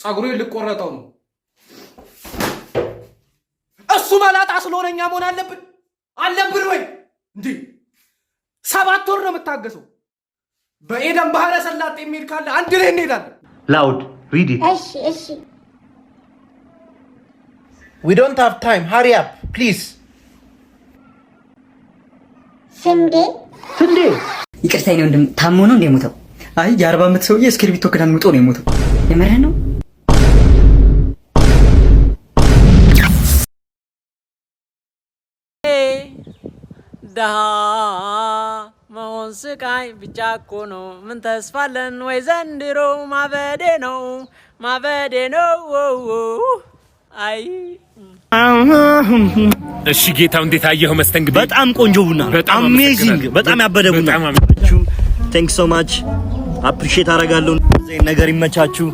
ጸጉሬን ልቆረጠው ነው። እሱ መላጣ ስለሆነኛ መሆን አለብን ወይ እንዴ? 7 ወር ነው የምታገሰው። በኤደን ባህረ ሰላጤ የሚል ካለ አንድ ላይ እንሄዳለን። Loud, read it. እሺ We don't have time. Hurry up, please. ስንዴ ይቅርታ ነው ወንድም ታሞ ነው እንደሞተው። አይ የ40 ዓመት ሰውዬ እስክሪብቶ ክዳን ምጦ ነው የሞተው። የምርህ ነው? ደሃ መሆን ስቃይ ብቻ እኮ ነው። ምን ተስፋለን ወይ ዘንድሮ? ማበዴ ነው አይ እሺ ጌታው እንዴት አየኸው መስተንግዶ? በጣም ቆንጆ ቡና፣ አሜዚንግ፣ በጣም ያበደ ቡና። ቴንክስ ሶ ማች አፕሪሺየት አደርጋለሁ። እዚህ ነገር ይመቻችሁ።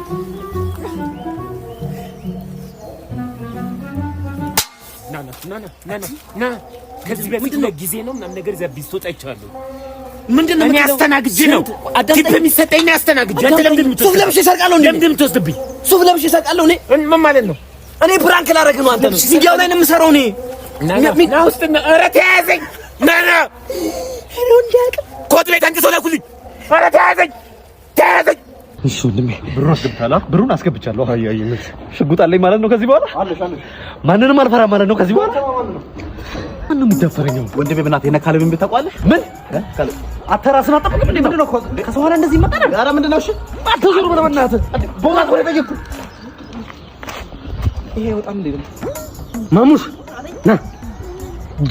ና ከዚህ በፊት ጊዜ ነው ምናምን ነገር ዘብ ይስጦጣ ይቻላል። ምንድነው እኔ አስተናግጄ ነው ቲፕ የሚሰጠኝ አስተናግጄ። አንተ ለምንድን ነው ሱፍ ለብሼ እሰርቃለሁ? ለምንድን ነው የምትወስድብኝ? ሱፍ ለብሼ እሰርቃለሁ? እኔ ምን ማለት ነው? እኔ ፕራንክ ላደርግ ነው። አንተ ነው ቪዲዮ ላይ ነው የምሰራው። እኔ ና ውስጥ ነው። ኧረ ተያዘኝ ና ሄሎ እንዲያውቅ ኮት ቤት አንተ ሰው ላኩልኝ። ኧረ ተያዘኝ። እሺ ወንድሜ ብሩን አስገብቻለሁ። ብሩን አስገብቻለሁ። አይ ሽጉጥ አለኝ ማለት ነው። ከዚህ በኋላ ማንንም አልፈራም ማለት ነው። ከዚህ በኋላ ማንንም የሚደፈረኝ ወንድሜ በእናትህ የነካ ልብን ቤት ታውቀዋለህ? ምን አተራስን አጠብቅም እንዴ? ምንድነው ከሰው ኋላ እንደዚህ ይመጣል? ኧረ ምንድነው? እሺ አትዞር ብለህ በእናትህ ቦራት ወደ ጠየቅኩ። ይሄ በጣም እንዴ ነው ማሙሽ ና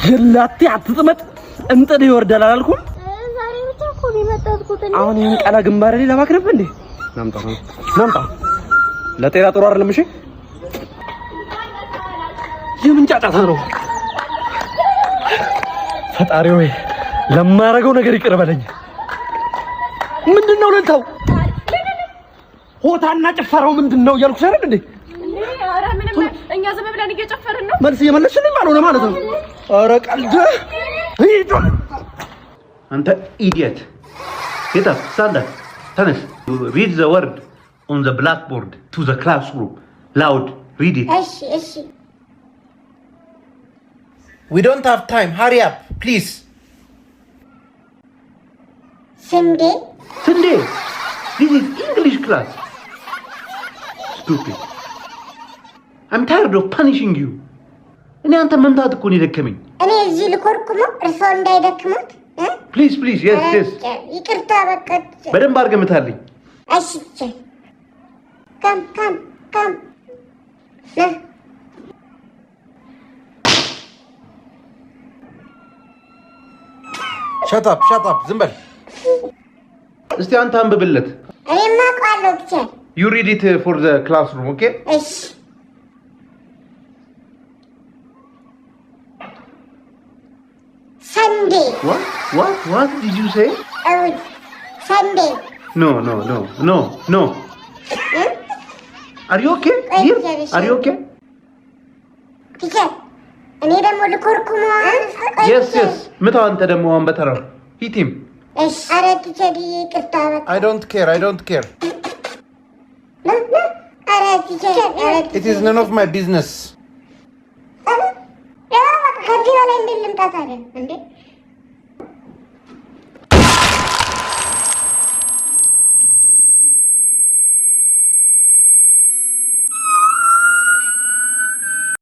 ጀላቴ አትጥመጥ እንጥድ ይወርዳል አላልኩም? ዛሬ ብቻ እኮ ነው የመጣሁት። አሁን ይሄን ቃላ ግንባሬ ላይ ለማክረብ እንዴ? ናምጣ ለጤና ጥሩ አይደለም። እሺ የምን ጫጫታ ነው? ፈጣሪ ሆይ ለማረገው ነገር ይቅር በለኝ። ምንድነው ለንታው ሆታና ጭፈራው ምንድነው እያልኩሽ አይደል እንዴ? ኧረ ምንም እኛ ዝም ብለን እየጨፈርን ነው። መልስ እየመለስሽልኝ አልሆነ ማለት ነው። ኧረ ቀልድ ሂድ አንተ ኢዲየት ጌታ stand up ተነስ read the word on the blackboard to the classroom loud read it. እሺ We don't have time. Hurry up, please. ስንዴ This is English class. Stupid. I'm tired of punishing you. እኔ አንተ መምታት እኮ ነው የደከመኝ። እኔ እዚህ ልኮርኩመው እርስዎ እንዳይደክሙት። Please, yes. ይቅርታ በቃ በደንብ አድርገህ ምታልኝ። እሺ ከም Shut up. ዝም በል። እስቲ አንተ አንብብለት። እኔማ ቃለው ብቻ You read it for the classroom, okay? እሺ Sunday. What did you say? Sunday. No. Are you okay? Here? Are you okay? Teacher, እኔ ደግሞ ልኮርኩመው። Yes. ምታው አንተ ደግሞ አሁን በተራው hit him. እሺ ኧረ ቲቸር ይቅርታ በቃ I don't care. ኧረ ቲቸር It is none of my business. ከዚህ በላይ እንዴት ልምጣት አለ እንዴ?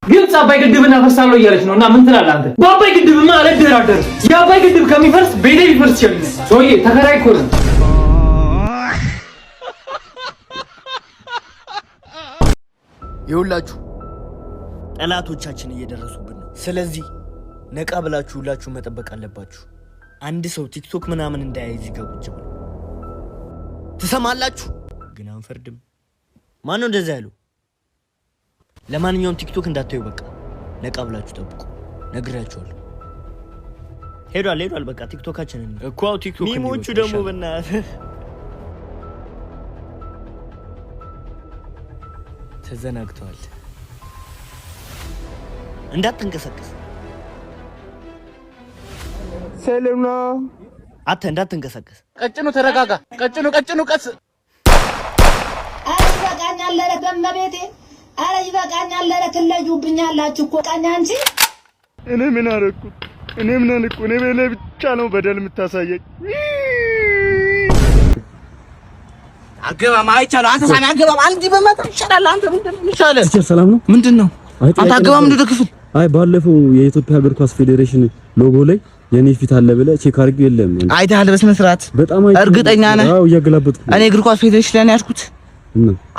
ግብጽ አባይ ግድብን አፈርሳለሁ እያለች ነው እና ምን ትላለህ አንተ? በአባይ ግድብማ አልደራደርም። የአባይ ግድብ ከሚፈርስ ቤቴ ቢፈርስ ይችላል። ሰውዬ ተከራይ እኮ ነው። ይኸውላችሁ ጠላቶቻችን እየደረሱብን ነው። ስለዚህ ነቃ ብላችሁ ሁላችሁ መጠበቅ አለባችሁ። አንድ ሰው ቲክቶክ ምናምን እንዳያይዝ ይገቡጭ ብሎ ትሰማላችሁ። ግን አንፈርድም። ማን ነው እንደዛ ያለው? ለማንኛውም ቲክቶክ እንዳታዩ፣ በቃ ነቃ ብላችሁ ጠብቁ። ነግራችኋለሁ። ሄዷል። በቃ ቲክቶካችንን እኮ ቲክቶክ ሚሞቹ ደግሞ በእናትህ ተዘናግተዋል። እንዳትንቀሳቀስ ሰላም እንዳትንቀሳቀስ። ቀጭኑ ተረጋጋ። ቀጭኑ ቀስ ይበቃኛል ኧረ በመቤቴ ኧረ ይበቃኛል ኧረ ትለዩብኛላችሁ እኮ ቀኛ አንቺ እኔ ምን አደረኩት እኔ ምን አልኩ እኔ በላይ ብቻ ነው በደል የምታሳየኝ አገባም አይቻለው አንተ ሳሚ አገባም አንዲ በመጣ ይችላል አንተ ምንድነው ይቻላል ሰላም ነው ምንድነው አንተ አገባም እንደው ክፍል አይ ባለፈው የኢትዮጵያ እግር ኳስ ፌዴሬሽን ሎጎ ላይ የኔ ፊት አለ ብለህ ቼክ አድርግ የለም አይተሃል በስነ ስርዓት በጣም እርግጠኛ ነህ አው እያገላበጥኩ እኔ እግር ኳስ ፌዴሬሽን ላይ ያልኩት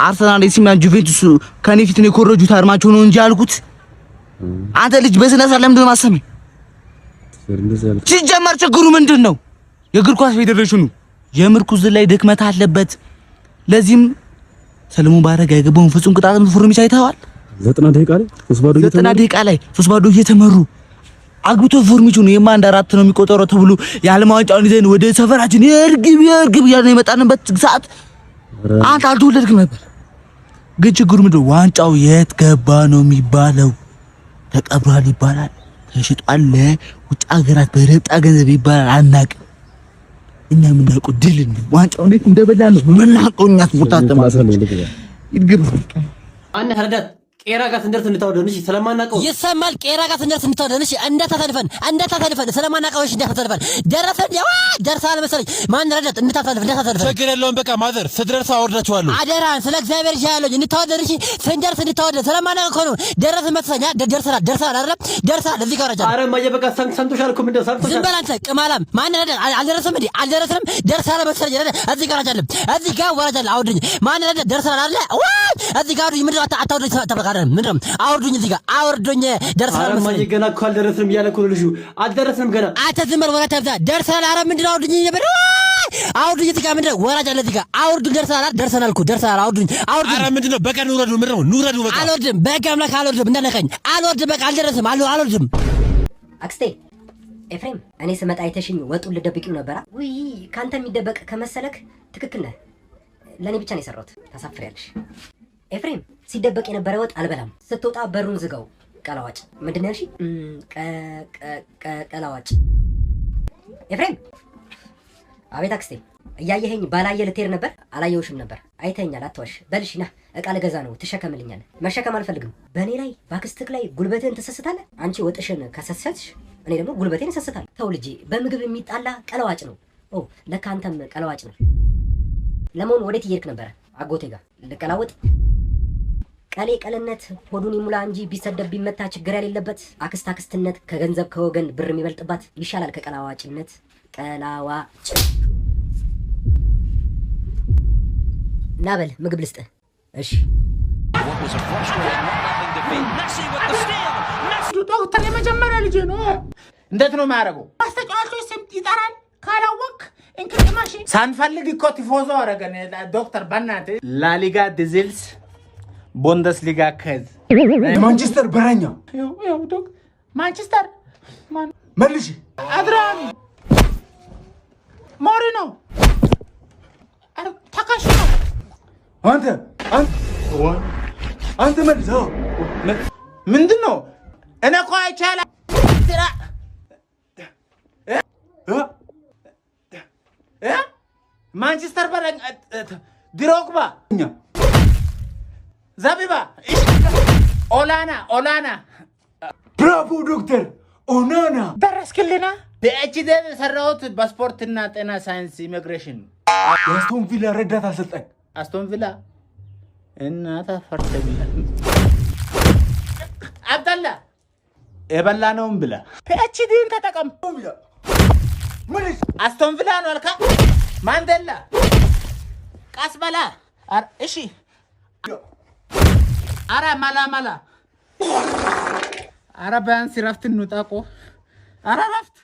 አርሰናል ሲሚያን ጁቬንቱስ ከኔ ፊት ነው የኮረጁት አርማቸው ነው እንጂ ያልኩት አንተ ልጅ በስነ ስርዓት ለምንድነው ማሰሚ ሲጀመር ችግሩ ምንድነው የእግር ኳስ ፌዴሬሽኑ የምርኩዝ ላይ ድክመት አለበት ለዚህም ሰለሞን ባረጋ የገባውን ፍጹም ቅጣትም ፎርሚቻ አይተዋል 90 ደቂቃ ላይ 3 ባዶ እየተመሩ አግብቶ ፎርሚቹ ነው የማንድ አራት ነው የሚቆጠረው ተብሎ የዓለም ዋንጫውን ይዘን ወደ ሰፈራችን የርግብ ያለ የመጣንበት ሰዓት አንተ አልተወለድክም ነበር ግን ችግሩ ምንድነው ዋንጫው የት ገባ ነው የሚባለው ተቀብሯል ይባላል ተሽጧል ለውጭ ሀገራት በረብጣ ገንዘብ ይባላል አናውቅም እኛ የምናውቀው ድል ዋንጫው እንዴት እንደበላ ነው የምናውቀው እኛ ስፖርት ይድግም አንተ ረዳት ቄራ ጋር እንደርት እንታወደንሽ ስለማናቀው ይሰማል ቄራ ጋር እንደርት እንታወደንሽ እንደታተልፈን ስለማናቀው እሺ እንደታተልፈን ደረሰን ያው ደርሳል መሰለኝ ማን ረዳት እንደታተልፈን ችግር የለውም በቃ ማዘር ስድረስ አወርዳችኋለሁ አደራን ስለ እግዚአብሔር ይሻለኝ እንታወደንሽ ስንደርስ እንታወደን ስለማናቀው ነው ደረሰ መተሰኛ ደርሰናል አይደል ደርሳል እዚህ ጋር ረጃ አረ ማየ በቃ ሰንቶሻል እኮ ምን ደርሳል ዝም በል አንተ ቅማላም ማን ረዳት አልደረሰም ደርሳል መሰለኝ እዚህ ጋር ረጃ እዚህ ጋር ወራጃል አውድኝ ማን ረዳት ደርሰናል አይደል እዚህ ጋር ምንድን አታውድኝ ተበቃ ምንድነው አውርዱኝ እዚህ ጋር አውርዱኝ ደርሰናል መሰለኝ አረ ገና እኮ አልደረስንም እያለ እኮ ልጁ አልደረስንም ገና አተዝመር ወራ ተብዛ ደርሰናል አረ ምንድነው አውርዱኝ ነበር አውርዱኝ እዚህ ጋር ምንድነው ወራጅ አለ እዚህ ጋር አውርዱኝ ደርሰናል እኮ ደርሰናል አውርዱኝ አረ ምንድነው በቃ ኑረዱ በቃ አልወርድም በቃ አምላክ አልወርድም እንዳነካኝ አልወርድም በቃ አልደረስም አልወርድም አክስቴ ኤፍሬም እኔ ስመጣ አይተሽኝ ወጡን ልደብቂው ነበር ውይ ካንተ የሚደበቅ ከመሰለክ ትክክል ነህ ለኔ ብቻ ነው የሰራሁት ታሳፍሪያለሽ ኤፍሬም ሲደበቅ የነበረ ወጥ አልበላም ስትወጣ በሩን ዝጋው ቀላዋጭ ምንድነው ያልሽ ቀላዋጭ ኤፍሬም አቤት አክስቴ እያየኸኝ ባላየ ልትሄድ ነበር አላየውሽም ነበር አይተኛል አትዋሽ በልሽና እቃ ልገዛ ነው ትሸከምልኛለህ መሸከም አልፈልግም በእኔ ላይ ባክስትክ ላይ ጉልበትህን ትሰስታለህ አንቺ ወጥሽን ከሰሰትሽ እኔ ደግሞ ጉልበቴን እሰስታለሁ ተው ልጄ በምግብ የሚጣላ ቀላዋጭ ነው ኦ ለካ አንተም ቀላዋጭ ነው ለመሆኑ ወዴት እየሄድክ ነበር አጎቴ ጋር ልቀላወጥ ቀሌ ቀለነት ሆዱን ይሙላ እንጂ ቢሰደብ ቢመታ ችግር ያሌለበት አክስትነት ከገንዘብ ከወገን ብር የሚበልጥባት ይሻላል ከቀላዋጭነት ቀላዋጭ ናበል ምግብ ልስጥህ እሺ ዶክተር የመጀመሪያ ልጅ ነው እንዴት ነው የሚያደርገው አስተጫዋቾች ስም ይጠራል ካላወቅ እንክል ማሽን ሳንፈልግ እኮ ቲፎዞ አረገን ዶክተር በእናት ላሊጋ ዲዝልስ ቡንደስሊጋ ከዝ ማንቸስተር በረኛ ያው ዶክ ማንቸስተር ማን መልሽ አድራሚ ሞሪኖ ታካሽ አንተ መልሰው ምንድነው እኔ እኮ አይቻላ ማንቸስተር በረኛ ድሮግባ ዛቢባ ኦላና ብራቮ ዶክተር ኦናና ደረስክልና በኤችዲ የሰራሁት በስፖርትና ጤና ሳይንስ ኢሚግሬሽን የአስቶን ቪላ ረዳት አሰልጣኝ አስቶን ቪላ እናታ ፈርተኛ አብደላ የበላነውም ብላ ፒኤችዲን ተጠቀም አስቶን ቪላ ነው አልካ ማንዴላ ቃስበላ እሺ አረ ማላ አረ ቢያንስ ረፍት እንውጣ እኮ አረ ረፍት